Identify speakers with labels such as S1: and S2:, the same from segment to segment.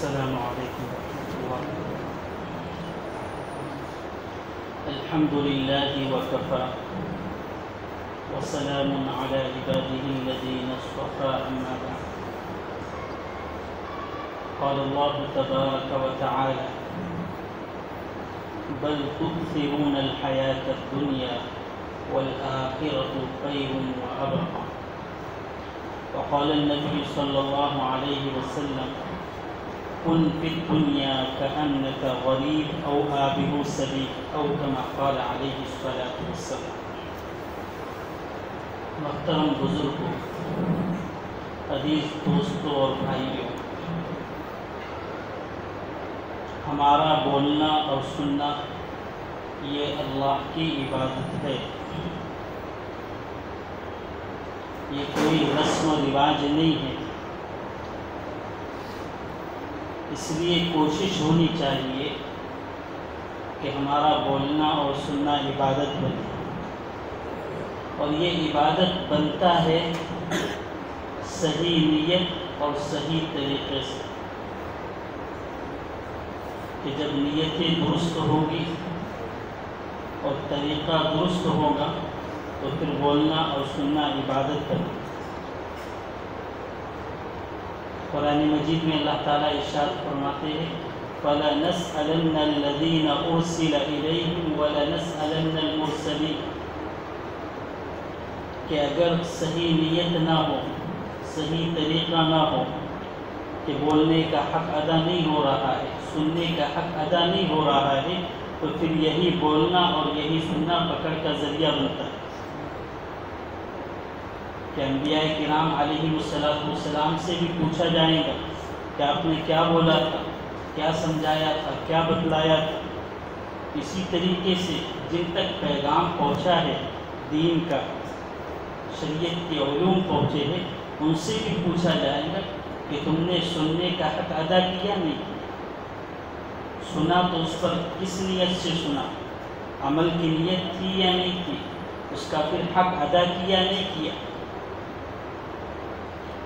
S1: السلام علیکم ورحمۃ اللہ۔ الحمد للہ وکفیٰ وسلام علی عباده الذین اصطفیٰ، اما بعد۔ قال اللہ تبارک وتعالی: بل تؤثرون الحیاة الدنیا والآخرة خیر وأبقى۔ وقال النبي صلى الله عليه وسلم: كن في الدنيا كأنك غريب أو عابر سبيل، أو كما قال عليه الصلاة والسلام۔ محترم بزرگوں، عزیز دوستوں اور بھائیوں، ہمارا بولنا اور سننا یہ اللہ کی عبادت ہے، یہ کوئی رسم و رواج نہیں ہے۔ اس لیے کوشش ہونی چاہیے کہ ہمارا بولنا اور سننا عبادت بنے، اور یہ عبادت بنتا ہے صحیح نیت اور صحیح طریقے سے، کہ جب نیتیں درست ہوگی اور طریقہ درست ہوگا تو پھر بولنا اور سننا عبادت بنے۔ قرآن مجید میں اللہ تعالیٰ ارشاد فرماتے ہیں: فَلَنَسْأَلَنَّ الَّذِينَ أُرْسِلَ إِلَيْهِمْ وَلَنَسْأَلَنَّ الْمُرْسَلِينَ، کہ اگر صحیح نیت نہ ہو، صحیح طریقہ نہ ہو، کہ بولنے کا حق ادا نہیں ہو رہا ہے، سننے کا حق ادا نہیں ہو رہا ہے، تو پھر یہی بولنا اور یہی سننا پکڑ کا ذریعہ بنتا ہے کہ انبیاء کرام علیہ السلام سے بھی پوچھا جائے گا کہ آپ نے کیا بولا تھا، کیا سمجھایا تھا، کیا بتلایا تھا۔ اسی طریقے سے جن تک پیغام پہنچا ہے دین کا، شریعت کے علوم پہنچے ہیں، ان سے بھی پوچھا جائے گا کہ تم نے سننے کا حق ادا کیا نہیں کیا، سنا تو اس پر کس نیت سے سنا، عمل کی نیت تھی یا نہیں تھی، اس کا پھر حق ادا کیا نہیں کیا۔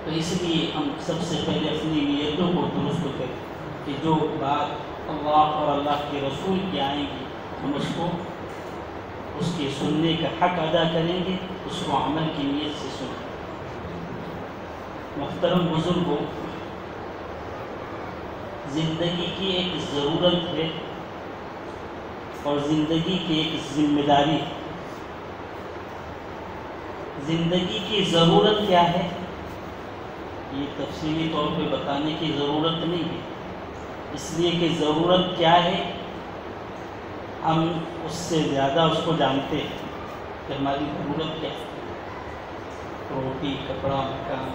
S1: تو اس لیے ہم سب سے پہلے اپنی نیتوں کو درست کریں کہ جو بات اللہ اور اللہ کے رسول کی آئیں گی ہم اس کے سننے کا حق ادا کریں گے، اس کو عمل کی نیت سے سنیں۔ محترم بزرگوں، زندگی کی ایک ضرورت ہے اور زندگی کی ایک ذمہ داری ہے۔ زندگی کی ضرورت کیا ہے، یہ تفصیلی طور پہ بتانے کی ضرورت نہیں ہے، اس لیے کہ ضرورت کیا ہے ہم اس سے زیادہ اس کو جانتے ہیں کہ ہماری ضرورت کیا ہے۔ روٹی، کپڑا، مکان،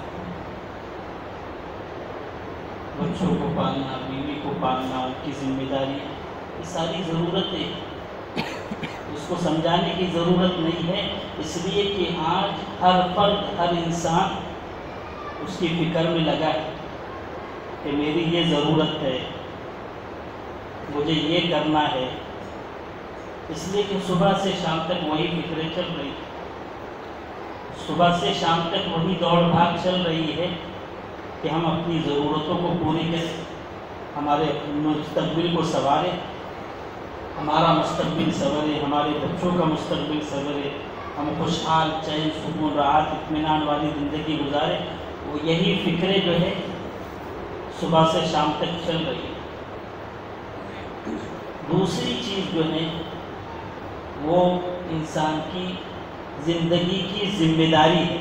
S1: بچوں کو پالنا، بیوی کو پالنا، ان کی ذمہ داری، یہ ساری ضرورتیں اس کو سمجھانے کی ضرورت نہیں ہے، اس لیے کہ آج ہر فرد، ہر انسان اس کی فکر میں لگا ہے کہ میری یہ ضرورت ہے، مجھے یہ کرنا ہے، اس لیے کہ صبح سے شام تک وہی فکریں چل رہی ہیں، صبح سے شام تک وہی دوڑ بھاگ چل رہی ہے کہ ہم اپنی ضرورتوں کو پوری کریں، ہمارے مستقبل کو سنواریں، ہمارا مستقبل سنورے، ہمارے بچوں کا مستقبل سنورے، ہم خوشحال، چین، سکون، راحت، اطمینان والی زندگی گزاریں۔ وہ یہی فکریں جو ہے صبح سے شام تک چل رہی ہے۔ دوسری چیز جو ہے وہ انسان کی زندگی کی ذمہ داری ہے۔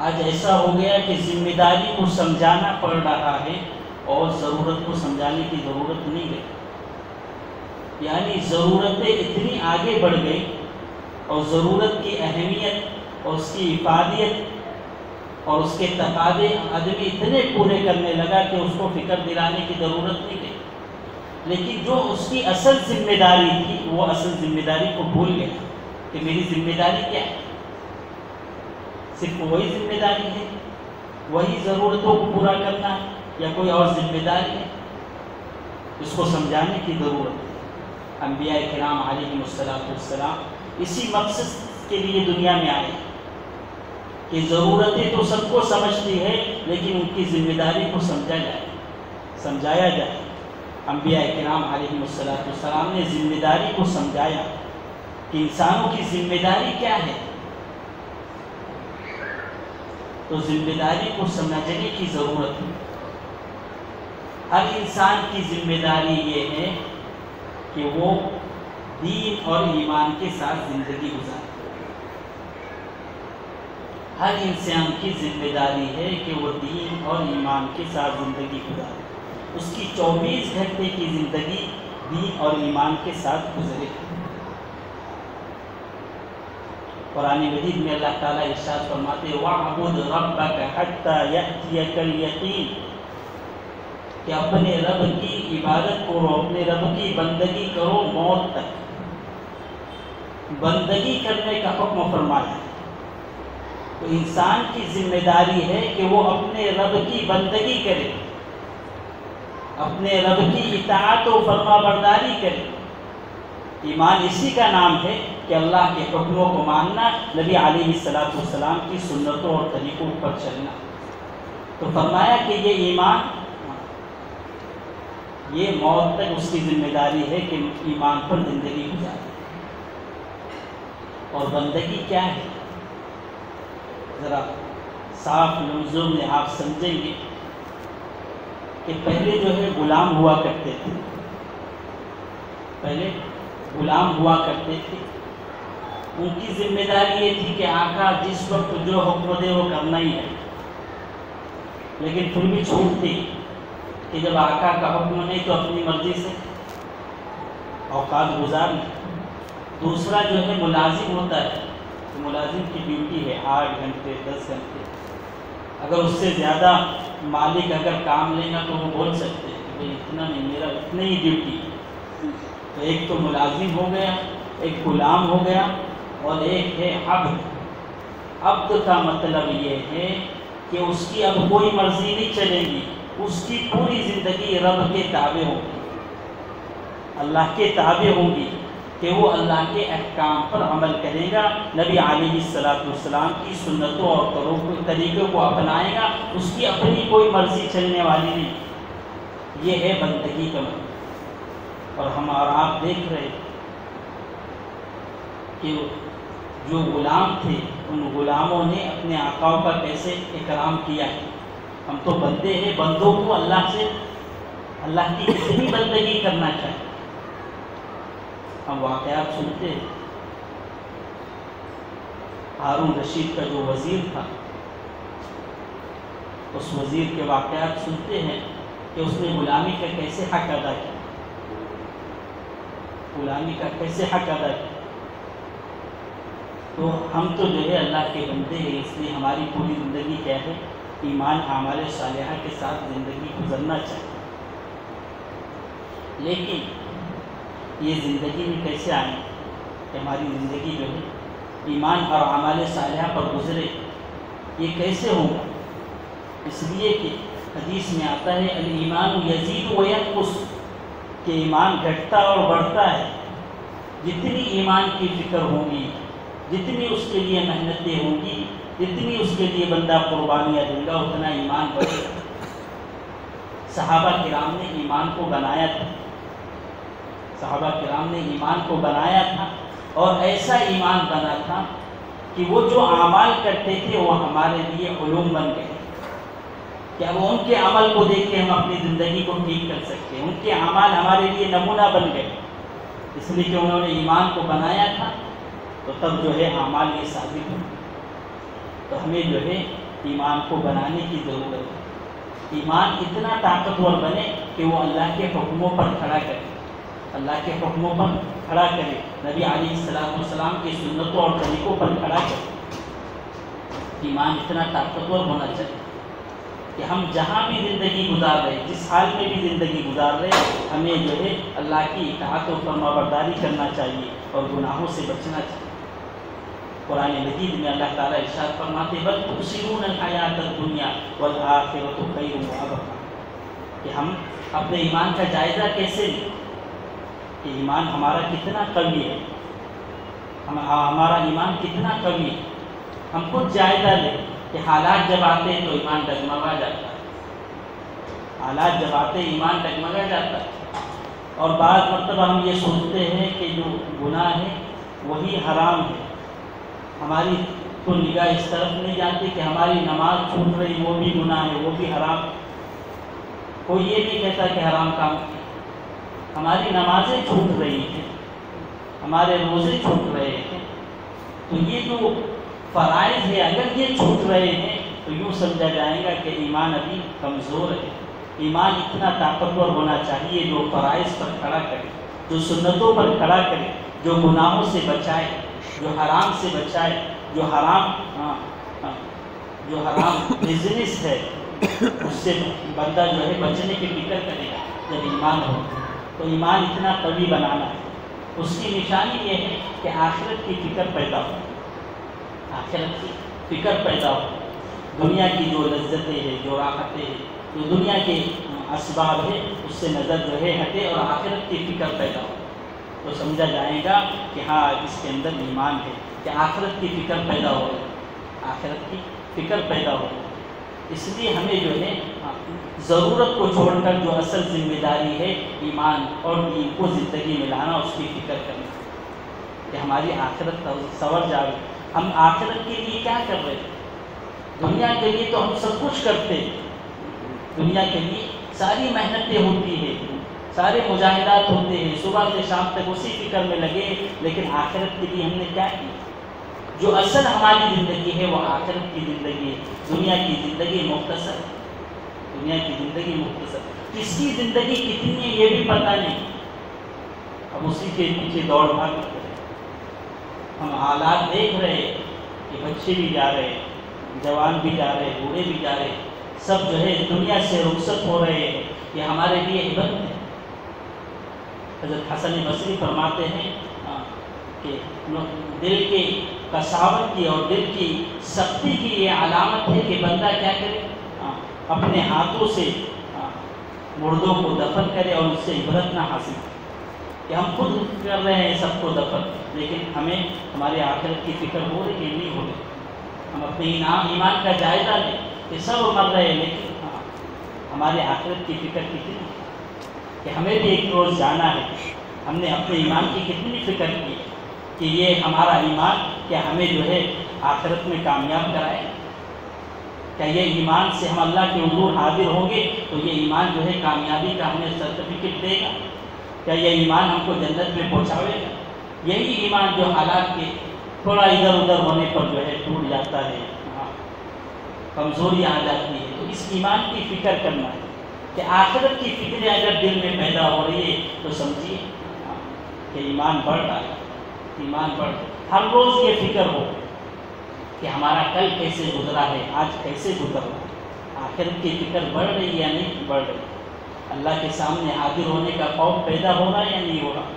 S1: آج ایسا ہو گیا کہ ذمہ داری کو سمجھانا پڑ رہا ہے اور ضرورت کو سمجھانے کی ضرورت نہیں ہے، یعنی ضرورتیں اتنی آگے بڑھ گئی اور ضرورت کی اہمیت اور اس کی افادیت اور اس کے تقاضے آدمی اتنے پورے کرنے لگا کہ اس کو فکر دلانے کی ضرورت نہیں ہے، لیکن جو اس کی اصل ذمہ داری تھی وہ اصل ذمہ داری کو بھول گیا کہ میری ذمہ داری کیا ہے۔ صرف وہی ذمہ داری ہے، وہی ضرورتوں کو پورا کرنا ہے، یا کوئی اور ذمہ داری ہے، اس کو سمجھانے کی ضرورت ہے۔ انبیاء کرام علیہ السلام اسی مقصد کے لیے دنیا میں آئے کہ ضرورتیں تو سب کو سمجھتی ہے، لیکن ان کی ذمہ داری کو سمجھایا جائے۔ انبیاء کرام علیہ السلام نے ذمہ داری کو سمجھایا کہ انسانوں کی ذمہ داری کیا ہے۔ تو ذمہ داری کو سمجھنے کی ضرورت ہے۔ ہر انسان کی ذمہ داری یہ ہے کہ وہ دین اور ایمان کے ساتھ زندگی گزارے۔ ہر انسان کی ذمہ داری ہے کہ وہ دین اور ایمان کے ساتھ زندگی گزارے، اس کی 24 گھنٹے کی زندگی دین اور ایمان کے ساتھ گزرے۔ قرآن مجید میں اللہ تعالیٰ ارشاد فرماتے ہیں وَاعْبُدْ رَبَّكَ حَتَّى يَأْتِيَكَ الْيَقِينُ، کہ اپنے رب کی عبادت کرو، اپنے رب کی بندگی کرو موت تک۔ بندگی کرنے کا حکم فرمایا۔ تو انسان کی ذمہ داری ہے کہ وہ اپنے رب کی بندگی کرے، اپنے رب کی اطاعت و فرما برداری کرے۔ ایمان اسی کا نام ہے کہ اللہ کے حکموں کو ماننا، نبی علیہ السلام کی سنتوں اور طریقوں پر چلنا۔ تو فرمایا کہ یہ ایمان، یہ موت تک اس کی ذمہ داری ہے کہ ایمان پر زندگی گزارے۔ اور بندگی کیا ہے؟ ذرا صاف لفظوں میں آپ سمجھیں گے کہ پہلے جو ہے غلام ہوا کرتے تھے، پہلے غلام ہوا کرتے تھے۔ ان کی ذمہ داری یہ تھی کہ آقا جس وقت جو حکم دے وہ کرنا ہی ہے، لیکن پھر بھی چھوٹ تھی کہ جب آقا کا حکم نہیں تو اپنی مرضی سے اوقات گزار لیں۔ دوسرا جو ہے ملازم ہوتا ہے، تو ملازم کی ڈیوٹی ہے 8 گھنٹے 10 گھنٹے، اگر اس سے زیادہ مالک اگر کام لے گا تو وہ بول سکتے ہیں کہ بھئی اتنا نہیں، میرا اتنا ہی ڈیوٹی۔ تو ایک تو ملازم ہو گیا، ایک غلام ہو گیا، اور ایک ہے عبد۔ عبد کا مطلب یہ ہے کہ اس کی اب کوئی مرضی نہیں چلے گی، اس کی پوری زندگی رب کے تابع ہوگی، اللہ کے تابع ہوگی، کہ وہ اللہ کے احکام پر عمل کرے گا، نبی علیہ السلام کی سنتوں اور طریقوں کو اپنائے گا، اس کی اپنی کوئی مرضی چلنے والی نہیں۔ یہ ہے بندگی کا مطلب۔ اور ہم اور آپ دیکھ رہے کہ جو غلام تھے ان غلاموں نے اپنے آقاؤں کا کیسے اکرام کیا ہے۔ ہم تو بندے ہیں، بندوں کو اللہ کی کتنی بندگی کرنا چاہیے۔ ہم واقعات سنتے ہیں، ہارون رشید کا جو وزیر تھا، اس وزیر کے واقعات سنتے ہیں کہ اس نے غلامی کا کیسے حق ادا کیا، غلامی کا کیسے حق ادا کیا۔ تو ہم تو جو ہے اللہ کے بندے ہیں، اس لیے ہماری پوری زندگی کیا ہے، ایمان اعمال صالحہ کے ساتھ زندگی گزرنا چاہیے۔ لیکن یہ زندگی میں کیسے آئیں کہ ہماری زندگی جو ہے ایمان اور اعمال صالحہ پر گزرے، یہ کیسے ہوگا؟ اس لیے کہ حدیث میں آتا ہے الایمان یزید و ینقص، کہ ایمان گھٹتا اور بڑھتا ہے۔ جتنی ایمان کی فکر ہوگی، جتنی اس کے لیے محنتیں ہوں گی، جتنی اس کے لیے بندہ قربانیاں دے گا، اتنا ایمان بڑھے گا۔ صحابہ کرام نے ایمان کو بنایا تھا، صحابہ کرام نے ایمان کو بنایا تھا، اور ایسا ایمان بنا تھا کہ وہ جو اعمال کرتے تھے وہ ہمارے لیے علوم بن گئے، کہ اب ان کے عمل کو دیکھ کے ہم اپنی زندگی کو ٹھیک کر سکتے ہیں۔ ان کے اعمال ہمارے لیے نمونہ بن گئے، اس لیے کہ انہوں نے ایمان کو بنایا تھا، تو تب جو ہے اعمال یہ ثابت ہو۔ تو ہمیں جو ہے ایمان کو بنانے کی ضرورت ہے۔ ایمان اتنا طاقتور بنے کہ وہ اللہ کے حکموں پر کھڑا کرے، اللہ کے حکموں پر کھڑا کرے، نبی علیہ السلام کی سنتوں اور طریقوں پر کھڑا کرے۔ ایمان اتنا طاقتور ہونا چاہیے کہ ہم جہاں بھی زندگی گزار رہے، جس حال میں بھی زندگی گزار رہے، ہمیں جو ہے اللہ کی اطاعت و فرما برداری کرنا چاہیے اور گناہوں سے بچنا چاہیے۔ قرآن مجید میں اللہ تعالیٰ ارشاد فرماتے بل تؤثرون الحیات الدنیا والآخرۃ خیر وابقیٰ، کہ ہم اپنے ایمان کا جائزہ کیسے لیں کہ ایمان ہمارا کتنا قوی ہے، ہمارا ایمان کتنا قوی ہے۔ ہم خود جائزہ لیں کہ حالات جب آتے ہیں تو ایمان ڈگمگا جاتا ہے، حالات جب آتے ہیں ایمان ڈگمگا جاتا ہے، اور بعض مرتبہ ہم یہ سوچتے ہیں کہ جو گناہ ہے وہی حرام ہے، ہماری تو نگاہ اس طرف نہیں جاتی کہ ہماری نماز چھوٹ رہی وہ بھی گناہ ہے، وہ بھی حرام ہے۔ کوئی یہ نہیں کہتا کہ حرام کام کیا، ہماری نمازیں چھوٹ رہی ہیں، ہمارے روزے چھوٹ رہے ہیں، تو یہ جو فرائض ہے اگر یہ چھوٹ رہے ہیں تو یوں سمجھا جائے گا کہ ایمان ابھی کمزور ہے۔ ایمان اتنا طاقتور ہونا چاہیے جو فرائض پر کھڑا کرے، جو سنتوں پر کھڑا کرے، جو گناہوں سے بچائے، جو حرام سے بچائے، جو حرام بزنس ہے اس سے بندہ جو ہے بچنے کی فکر کرے گا جب ایمان ہو۔ تو ایمان اتنا قوی بنانا ہے، اس کی نشانی یہ ہے کہ آخرت کی فکر پیدا ہو، آخرت کی فکر پیدا ہو، دنیا کی جو لذتیں ہیں، جو راحتیں ہیں، جو دنیا کے اسباب ہے اس سے نظر جو ہے ہٹے اور آخرت کی فکر پیدا ہو، تو سمجھا جائے گا کہ ہاں اس کے اندر ایمان ہے، کہ آخرت کی فکر پیدا ہو رہی ہے، آخرت کی فکر پیدا ہو رہی ہے۔ اس لیے ہمیں جو ہے ضرورت کو چھوڑ کر جو اصل ذمہ داری ہے ایمان اور دین کو زندگی میں لانا، اس کی فکر کرنا کہ ہماری آخرت سنور جائے۔ ہم آخرت کے لیے کیا کر رہے ہیں؟ دنیا کے لیے تو ہم سب کچھ کرتے ہیں، دنیا کے لیے ساری محنتیں ہوتی ہیں، سارے مجاہدات ہوتے ہیں، صبح سے شام تک اسی فکر میں لگے، لیکن آخرت کے لیے ہم نے کیا کیا؟ جو اصل ہماری زندگی ہے وہ آخرت کی زندگی ہے۔ دنیا کی زندگی مختصر، دنیا کی زندگی مختصر، کس کی زندگی کتنی ہے یہ بھی پتہ نہیں، اب اسی کے پیچھے دوڑ بھاگ کرتے ہیں۔ ہم حالات دیکھ رہے ہیں کہ بچے بھی جا رہے ہیں، جوان بھی جا رہے ہیں، بوڑھے بھی جا رہے ہیں، سب جو ہے دنیا سے رخصت ہو رہے ہیں، یہ ہمارے لیے عبرت ہے۔ حضرت حسن بصری فرماتے ہیں کہ دل کے کساوت کی اور دل کی سختی کی یہ علامت ہے کہ بندہ کیا کرے، اپنے ہاتھوں سے مردوں کو دفن کرے اور اس سے عبرت نہ حاصل کرے، کہ ہم خود کر رہے ہیں سب کو دفن، لیکن ہمیں ہمارے آخرت کی فکر ہو رہی ہے نہیں ہو رہی۔ ہم اپنے ایمان کا جائزہ لیں کہ سب مر رہے ہیں، لیکن ہمارے آخرت کی فکر کتنی ہے کہ ہمیں بھی ایک روز جانا ہے۔ ہم نے اپنے ایمان کی کتنی فکر کی کہ یہ ہمارا ایمان کیا ہمیں جو ہے آخرت میں کامیاب کرائے؟ کیا یہ ایمان سے ہم اللہ کے حضور حاضر ہوں گے تو یہ ایمان جو ہے کامیابی کا ہمیں سرٹیفکیٹ دے گا؟ کیا یہ ایمان ہم کو جنت میں پہنچاوے گا؟ یہی ایمان جو حالات کے تھوڑا ادھر ادھر ہونے پر جو ہے ٹوٹ جاتا ہے، کمزوری آ جاتی ہے، تو اس ایمان کی فکر کرنا ہے کہ آخرت کی فکریں اگر دل میں پیدا ہو رہی ہے تو سمجھیے کہ ایمان بڑھ رہا ہے، ایمان بڑھ رہا ہے۔ ہر روز یہ فکر ہو کہ ہمارا کل کیسے گزرا ہے، آج کیسے گزر رہا ہے، آخرت کی فکر بڑھ رہی ہے یا نہیں بڑھ رہی، اللہ کے سامنے حاضر ہونے کا خوف پیدا ہو رہا ہے یا نہیں ہو رہا۔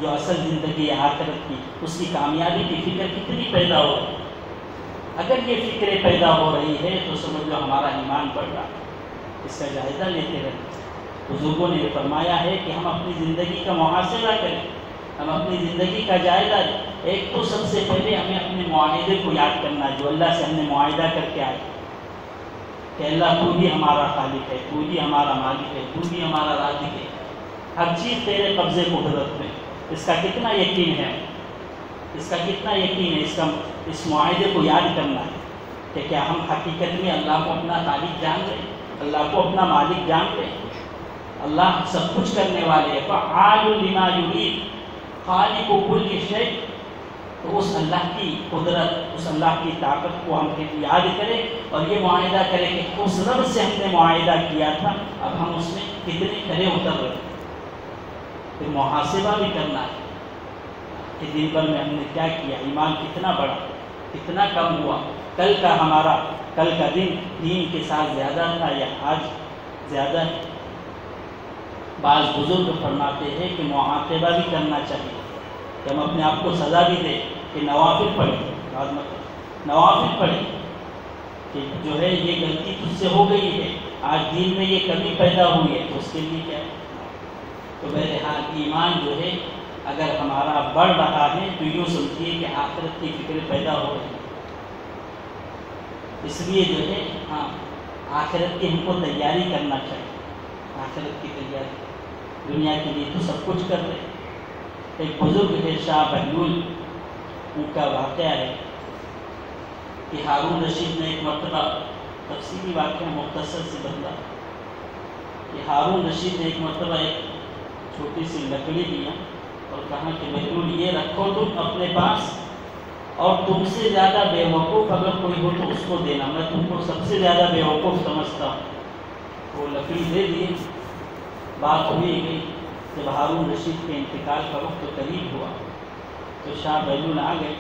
S1: جو اصل زندگی ہے آخرت کی، اس کی کامیابی کی فکر کتنی پیدا ہو رہی ہے؟ اگر یہ فکریں پیدا ہو رہی ہے تو سمجھ لو ہمارا ایمان بڑھ رہا ہے، اس کا جائزہ لیتے رہتے۔ بزرگوں نے فرمایا ہے کہ ہم اپنی زندگی کا محاسبہ کریں، ہم اپنی زندگی کا جائزہ لیں۔ ایک تو سب سے پہلے ہمیں اپنے معاہدے کو یاد کرنا ہے جو اللہ سے ہم نے معاہدہ کر کے آئے کہ اللہ تو ہی ہمارا خالق ہے، تو ہی ہمارا مالک ہے، تو ہی ہمارا رازق ہے، ہر چیز تیرے قبضے قدرت میں۔ اس کا کتنا یقین ہے، اس کا کتنا یقین ہے، اس معاہدے کو یاد کرنا ہے کہ کیا ہم حقیقت میں اللہ کو اپنا خالق جان رہے ہیں، اللہ کو اپنا مالک جان رہے ہیں۔ اللہ سب کچھ کرنے والے ہیں، فعال لما یرید، خالق کل شیء۔ تو اس اللہ کی قدرت، اس اللہ کی طاقت کو ہم یاد کریں اور یہ معاہدہ کریں کہ اس رب سے ہم نے معاہدہ کیا تھا، اب ہم اس میں کتنے کھرے اتر رہے ہیں۔ پھر محاسبہ بھی کرنا ہے کہ دن بھر میں ہم نے کیا کیا، ایمان کتنا بڑا، کتنا کم ہوا، کل کا دن دین کے ساتھ زیادہ تھا یا آج زیادہ ہے۔ بعض بزرگ فرماتے ہیں کہ معاقبہ بھی کرنا چاہیے، کہ ہم اپنے آپ کو سزا بھی دیں کہ نوافل پڑھیں، نوافل پڑھیں کہ جو ہے یہ غلطی تجھ سے ہو گئی ہے، آج دین میں یہ کمی پیدا ہوئی ہے تو اس کے لیے کیا ہے۔ تو بہرحال ایمان جو ہے اگر ہمارا بڑھ رہا ہے تو یوں سمجھیے کہ آخرت کی فکر پیدا ہو رہی ہے۔ اس لیے جو ہے آخرت کی ہم کو تیاری کرنا چاہیے، آخرت کی تیاری، دنیا کے لیے تو سب کچھ کر رہے۔ ایک بزرگ ہے شاہ بہلول، ان کا واقعہ ہے کہ ہارون رشید نے ایک مرتبہ، تفصیلی واقعہ مختصر سے بدلا، کہ ہارون رشید نے ایک مرتبہ ایک چھوٹی سی لکڑی لیا اور کہا کہ بہلول یہ رکھو تم اپنے پاس، اور تم سے زیادہ بے وقوف اگر کوئی ہو تو اس کو دینا، میں تم کو سب سے زیادہ بے وقوف سمجھتا ہوں۔ وہ لکڑی دے دیے، بات ہوئی گئی۔ جب ہارون رشید کے انتقال کا وقت قریب ہوا تو شاہ بہلول آ گئے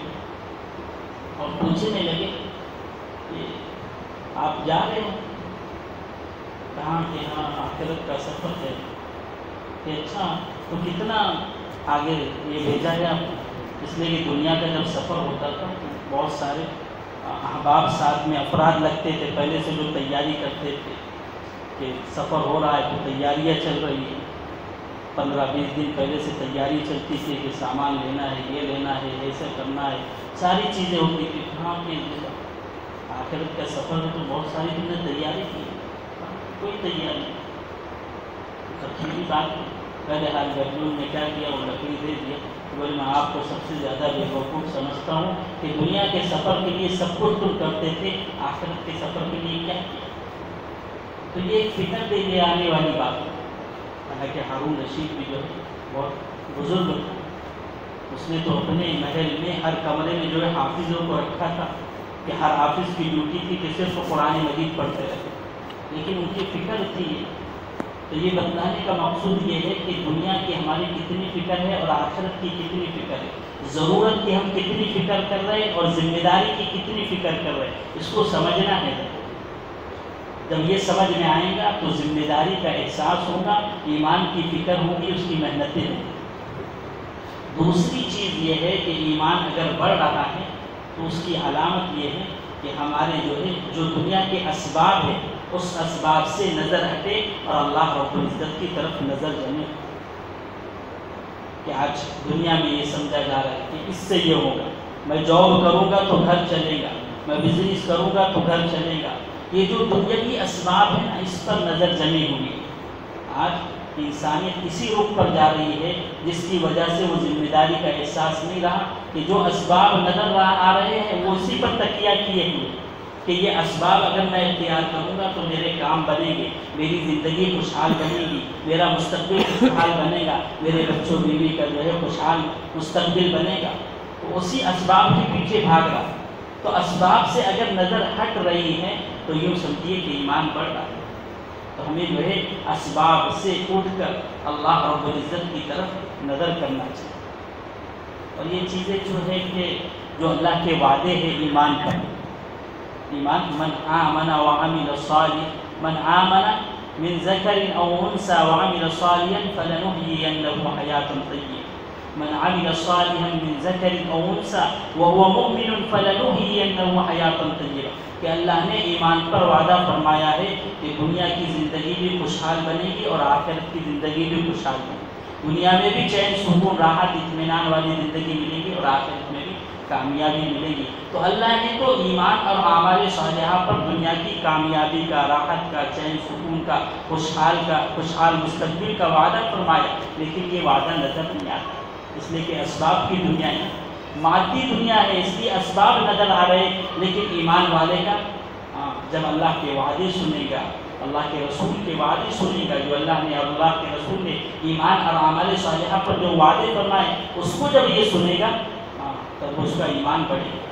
S1: اور پوچھنے لگے کہ آپ جا رہے ہیں؟ کہاں کہ ہاں آخرت کا سفر ہے۔ کہ اچھا تو کتنا آگے یہ بھیجا ہے آپ کو؟ اس لیے کہ دنیا کا جب سفر ہوتا تھا تو بہت سارے احباب ساتھ میں افراد لگتے تھے، پہلے سے جو تیاری کرتے تھے کہ سفر ہو رہا ہے تو تیاریاں چل رہی ہیں، 15-20 دن پہلے سے تیاری چلتی تھی کہ سامان لینا ہے، یہ لینا ہے، ایسے کرنا ہے، ساری چیزیں ہوتی تھی۔ ہاں کہ آخرت کا سفر ہے تو بہت ساری تم نے تیاری کی، کوئی تیاری نہیں، تفصیلی بات نہیں۔ پہلے حال بہلول نے کیا کیا، وہ لکڑی دے دیا، بولے میں آپ کو سب سے زیادہ بے وقوف سمجھتا ہوں کہ دنیا کے سفر کے لیے سب کچھ تم کرتے تھے، آخرت کے سفر کے لیے کیا کیا؟ تو یہ ایک فکر دے لے آنے والی بات ہے۔ حالانکہ ہارون رشید بھی جو ہے بہت بزرگ تھا، اس نے تو اپنے محل میں ہر کمرے میں جو ہے حافظوں کو رکھا تھا کہ ہر حافظ کی ڈیوٹی تھی کہ صرف قرآن مجید پڑھتے رہے، لیکن ان کی فکر تھی یہ۔ تو یہ بتلانے کا مقصود یہ ہے کہ دنیا کی ہماری کتنی فکر ہے اور آخرت کی کتنی فکر ہے، ضرورت کی ہم کتنی فکر کر رہے ہیں اور ذمہ داری کی کتنی فکر کر رہے ہیں، اس کو سمجھنا ہے۔ جب یہ سمجھ میں آئے گا تو ذمہ داری کا احساس ہوگا، ایمان کی فکر ہوگی، اس کی محنتیں ہوں گی۔ دوسری چیز یہ ہے کہ ایمان اگر بڑھ رہا ہے تو اس کی علامت یہ ہے کہ ہمارے جو دنیا کے اسباب ہیں اس اسباب سے نظر ہٹے اور اللہ رب العزت کی طرف نظر جمے۔ کہ آج دنیا میں یہ سمجھا جا رہا ہے کہ اس سے یہ ہوگا، میں جاب کروں گا تو گھر چلے گا، میں بزنس کروں گا تو گھر چلے گا، یہ جو دنیاوی اسباب ہیں نا، اس پر نظر جمی ہوئی۔ آج انسانیت اسی رخ پر جا رہی ہے جس کی وجہ سے وہ ذمہ داری کا احساس نہیں رہا کہ جو اسباب نظر آ رہے ہیں وہ اسی پر تکیہ کیے ہوئے کہ یہ اسباب اگر میں اختیار کروں گا تو میرے کام بنے گے، میری زندگی خوشحال بنے گی، میرا مستقبل خوشحال بنے گا، میرے بچوں بیوی کا جو ہے خوشحال مستقبل بنے گا، تو اسی اسباب کے پیچھے بھاگ رہا۔ تو اسباب سے اگر نظر ہٹ رہی ہے تو یوں سمجھیے کہ ایمان بڑھ رہا ہے۔ تو ہمیں جو ہے اسباب سے اٹھ کر اللہ رب العزت کی طرف نظر کرنا چاہیے۔ اور یہ چیزیں جو ہے کہ جو اللہ کے وعدے ہیں ایمان پر، ایمان من آمن وعمل صالحا، من آمن من ذکر او انثى وعمل صالحا فلنحيينه حیاة طیبہ، من عمل صالحا من ذکر او انثى وهو مؤمن فلنحيينه حیاة طیبہ، کہ اللہ نے ایمان پر وعدہ فرمایا ہے کہ دنیا کی زندگی بھی خوشحال بنے گی اور آخرت کی زندگی بھی خوشحال بنے گی، دنیا میں بھی چین سکون راحت اطمینان والی زندگی ملے گی اور آخرت میں بھی کامیابی ملے گی۔ تو اللہ نے تو ایمان اور اعمال صالحہ پر دنیا کی کامیابی کا، راحت کا، چین سکون کا، خوشحال مستقبل کا وعدہ فرمایا، لیکن یہ وعدہ نظر نہیں آتا، اس لیے کہ اسباب کی دنیا ہے، مادی دنیا ہے، اس لیے اسباب نظر آ رہے، لیکن ایمان والے کا جب اللہ کے وعدے سنے گا، اللہ کے رسول کے وعدے سنے گا، جو اللہ نے اور اللہ کے رسول نے ایمان اور اعمال صالحہ پر جو وعدے فرمائے اس کو جب یہ سنے گا تب اس کا ایمان بڑھے گا۔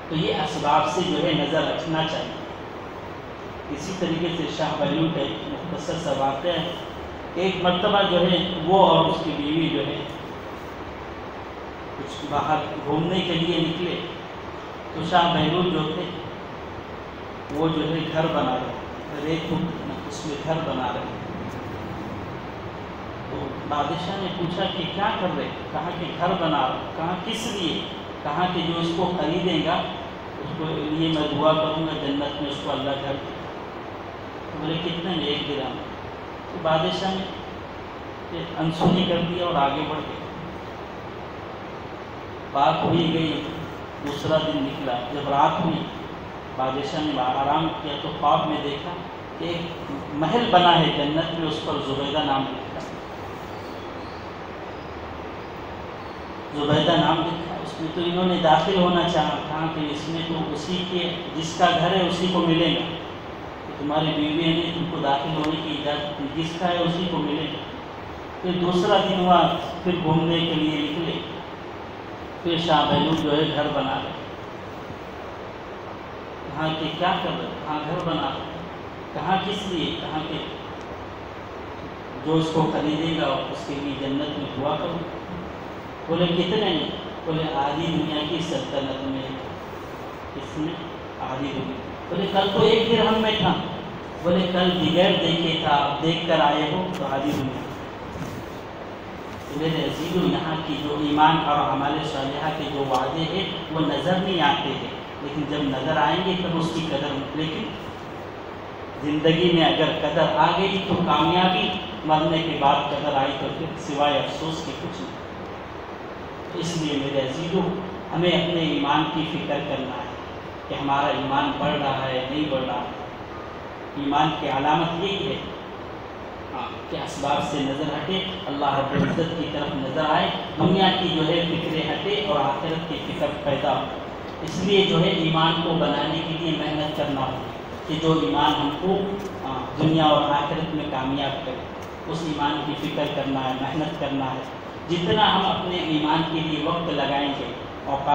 S1: تو یہ اسباب سے جو ہے نظر رکھنا چاہیے۔ اسی طریقے سے شاہ بہلول کا ایک مختصر سا واقعہ ہے۔ ایک مرتبہ جو ہے وہ اور اس کی بیوی جو ہے کچھ باہر گھومنے کے لیے نکلے، تو شاہ بہلول جو تھے وہ جو ہے گھر بنا رہے، ریت اس میں گھر بنا رہے۔ تو بادشاہ نے پوچھا کہ کیا کر رہے؟ کہا کہ گھر بنا رہا۔ کہا کس لیے؟ کہا کہ جو اس کو خریدیں گا اس کو لیے میں دعا کروں گا جنت میں اس کو اللہ گھر دے۔ بولے کتنے میں؟ 1 درہم۔ تو بادشاہ نے انسونی کر دیا اور آگے بڑھ گئے. بات ہوئی گئی، دوسرا دن نکلا. جب رات ہوئی بادشاہ نے آرام کیا تو خواب میں دیکھا کہ ایک محل بنا ہے جنت میں، اس پر زبیدہ نام لکھا ہے. زبیدہ نام لکھا ہے اس میں. تو انہوں نے داخل ہونا چاہا، کہا کہ اس میں تو اسی کے جس کا گھر ہے اسی کو ملے گا. تمہاری بیوی نے تم کو داخل ہونے کی اجازت دی، جس کا ہے اسی کو ملے گا. پھر دوسرا دن ہوا، پھر گھومنے کے لیے نکلے. پھر شاہ بہلول جو ہے گھر بنا رہے. کہاں کہ کیا کر رہے؟ کہاں گھر بنا رہے. کہاں کس لیے؟ کہاں کہ جو اس کو خریدے گا اس کے لیے جنت میں دعا کروں. بولے کتنے نہیں؟ بولے آدھی دنیا کی سلطنت میں. اس میں آدھی دنیا. بولے کل تو 1 درہم میں تھا. بولے کل بغیر دیکھے تھا، اب دیکھ کر آئے ہو تو آدھی دنیا. میرے عزیزو، یہاں کی جو ایمان اور اعمال صالحہ کے جو وعدے ہیں وہ نظر نہیں آتے ہیں، لیکن جب نظر آئیں گے تب اس کی قدر. لیکن زندگی میں اگر قدر آ گئی تو کامیابی، مرنے کے بعد قدر آئی تو پھر سوائے افسوس کے کچھ نہیں. اس لیے میرے عزیزو، ہمیں اپنے ایمان کی فکر کرنا ہے کہ ہمارا ایمان بڑھ رہا ہے نہیں بڑھ رہا ہے. ایمان کی علامت یہی ہے کہ اسباب سے نظر ہٹے، اللہ رب العزت کی طرف نظر آئے، دنیا کی جو ہے فکریں ہٹے اور آخرت کی فکر پیدا ہو. اس لیے جو ہے ایمان کو بنانے کے لیے محنت کرنا ہو کہ جو ایمان ہم کو دنیا اور آخرت میں کامیاب کرے. اس ایمان کی فکر کرنا ہے، محنت کرنا ہے. جتنا ہم اپنے ایمان کے لیے وقت لگائیں گے، اوقات